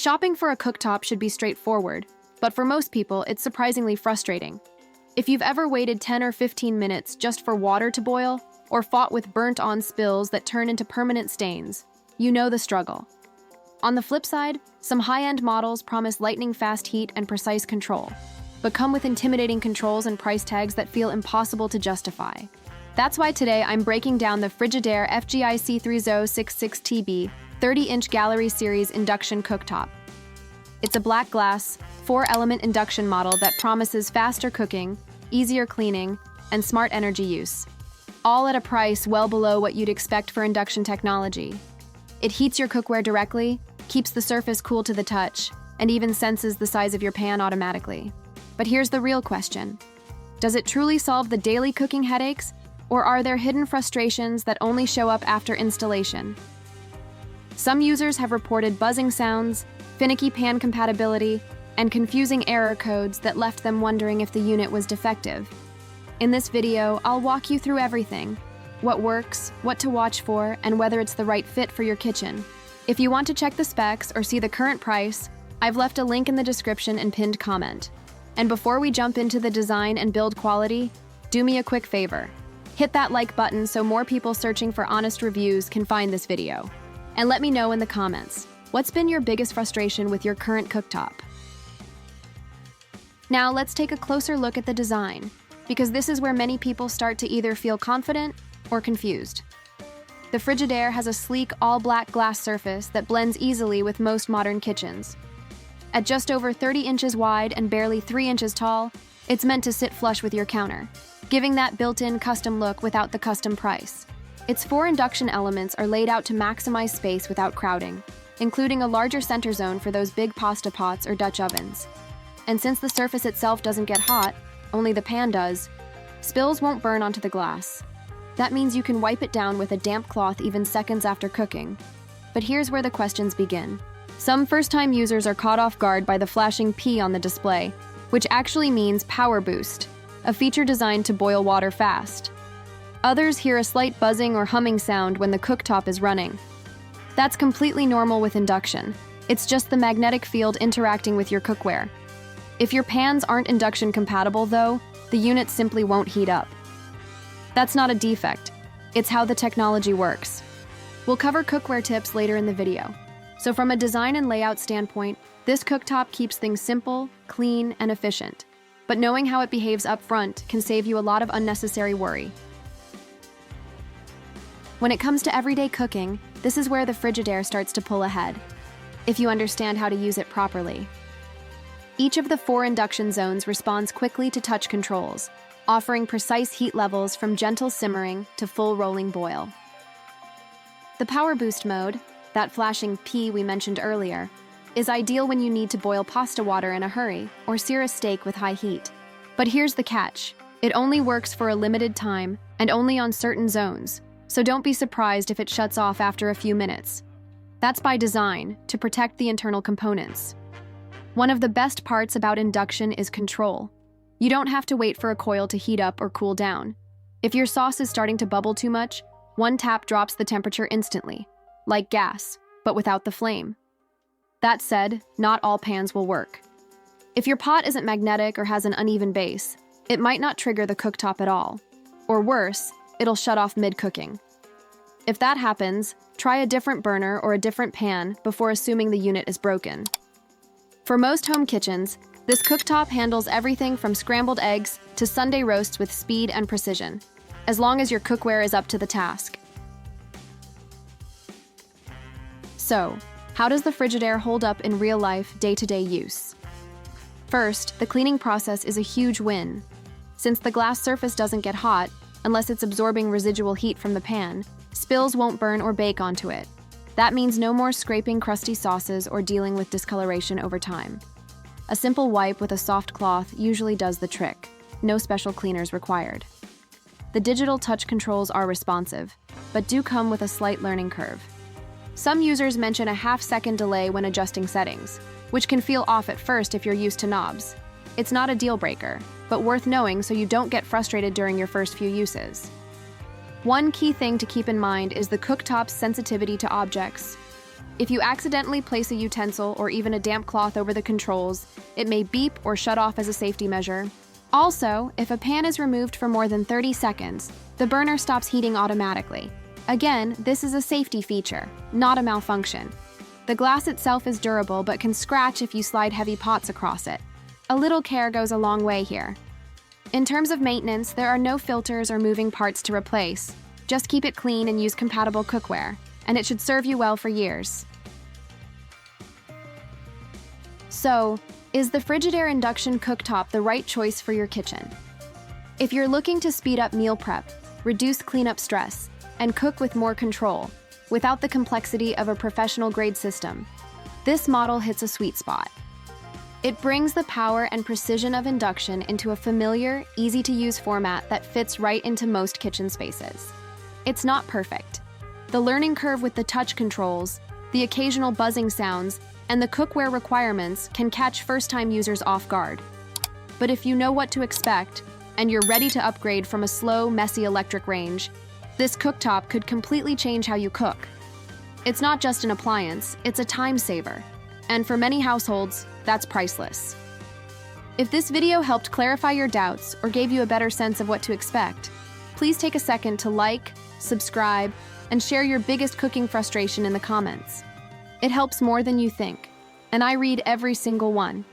Shopping for a cooktop should be straightforward, but for most people, it's surprisingly frustrating. If you've ever waited 10 or 15 minutes just for water to boil, or fought with burnt-on spills that turn into permanent stains, you know the struggle. On the flip side, some high-end models promise lightning-fast heat and precise control, but come with intimidating controls and price tags that feel impossible to justify. That's why today I'm breaking down the Frigidaire FGIC3066TB 30-inch Gallery Series Induction Cooktop. It's a black glass, 4-element induction model that promises faster cooking, easier cleaning, and smart energy use, all at a price well below what you'd expect for induction technology. It heats your cookware directly, keeps the surface cool to the touch, and even senses the size of your pan automatically. But here's the real question. Does it truly solve the daily cooking headaches, or are there hidden frustrations that only show up after installation? Some users have reported buzzing sounds, finicky pan compatibility, and confusing error codes that left them wondering if the unit was defective. In this video, I'll walk you through everything: what works, what to watch for, and whether it's the right fit for your kitchen. If you want to check the specs or see the current price, I've left a link in the description and pinned comment. And before we jump into the design and build quality, do me a quick favor. Hit that like button so more people searching for honest reviews can find this video. And let me know in the comments, what's been your biggest frustration with your current cooktop? Now let's take a closer look at the design, because this is where many people start to either feel confident or confused. The Frigidaire has a sleek all-black glass surface that blends easily with most modern kitchens. At just over 30 inches wide and barely 3 inches tall, it's meant to sit flush with your counter, giving that built-in custom look without the custom price. Its 4 induction elements are laid out to maximize space without crowding, including a larger center zone for those big pasta pots or Dutch ovens. And since the surface itself doesn't get hot, only the pan does, spills won't burn onto the glass. That means you can wipe it down with a damp cloth even seconds after cooking. But here's where the questions begin. Some first-time users are caught off guard by the flashing P on the display, which actually means power boost, a feature designed to boil water fast. Others hear a slight buzzing or humming sound when the cooktop is running. That's completely normal with induction. It's just the magnetic field interacting with your cookware. If your pans aren't induction compatible, though, the unit simply won't heat up. That's not a defect. It's how the technology works. We'll cover cookware tips later in the video. So from a design and layout standpoint, this cooktop keeps things simple, clean, and efficient. But knowing how it behaves up front can save you a lot of unnecessary worry. When it comes to everyday cooking, this is where the Frigidaire starts to pull ahead, if you understand how to use it properly. Each of the 4 induction zones responds quickly to touch controls, offering precise heat levels from gentle simmering to full rolling boil. The Power Boost mode, that flashing P we mentioned earlier, is ideal when you need to boil pasta water in a hurry or sear a steak with high heat. But here's the catch. It only works for a limited time and only on certain zones, so don't be surprised if it shuts off after a few minutes. That's by design, to protect the internal components. One of the best parts about induction is control. You don't have to wait for a coil to heat up or cool down. If your sauce is starting to bubble too much, one tap drops the temperature instantly, like gas, but without the flame. That said, not all pans will work. If your pot isn't magnetic or has an uneven base, it might not trigger the cooktop at all. Or worse, it'll shut off mid-cooking. If that happens, try a different burner or a different pan before assuming the unit is broken. For most home kitchens, this cooktop handles everything from scrambled eggs to Sunday roasts with speed and precision, as long as your cookware is up to the task. So, how does the Frigidaire hold up in real-life, day-to-day use? First, the cleaning process is a huge win. Since the glass surface doesn't get hot, unless it's absorbing residual heat from the pan, spills won't burn or bake onto it. That means no more scraping crusty sauces or dealing with discoloration over time. A simple wipe with a soft cloth usually does the trick. No special cleaners required. The digital touch controls are responsive, but do come with a slight learning curve. Some users mention a half-second delay when adjusting settings, which can feel off at first if you're used to knobs. It's not a deal breaker, but worth knowing so you don't get frustrated during your first few uses. One key thing to keep in mind is the cooktop's sensitivity to objects. If you accidentally place a utensil or even a damp cloth over the controls, it may beep or shut off as a safety measure. Also, if a pan is removed for more than 30 seconds, the burner stops heating automatically. Again, this is a safety feature, not a malfunction. The glass itself is durable but can scratch if you slide heavy pots across it. A little care goes a long way here. In terms of maintenance, there are no filters or moving parts to replace. Just keep it clean and use compatible cookware, and it should serve you well for years. So, is the Frigidaire induction cooktop the right choice for your kitchen? If you're looking to speed up meal prep, reduce cleanup stress, and cook with more control, without the complexity of a professional-grade system, this model hits a sweet spot. It brings the power and precision of induction into a familiar, easy-to-use format that fits right into most kitchen spaces. It's not perfect. The learning curve with the touch controls, the occasional buzzing sounds, and the cookware requirements can catch first-time users off guard. But if you know what to expect, and you're ready to upgrade from a slow, messy electric range, this cooktop could completely change how you cook. It's not just an appliance, it's a time saver. And for many households, that's priceless. If this video helped clarify your doubts or gave you a better sense of what to expect, please take a second to like, subscribe, and share your biggest cooking frustration in the comments. It helps more than you think, and I read every single one.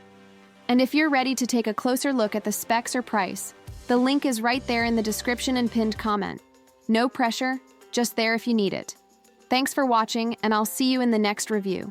And if you're ready to take a closer look at the specs or price, the link is right there in the description and pinned comment. No pressure, just there if you need it. Thanks for watching, and I'll see you in the next review.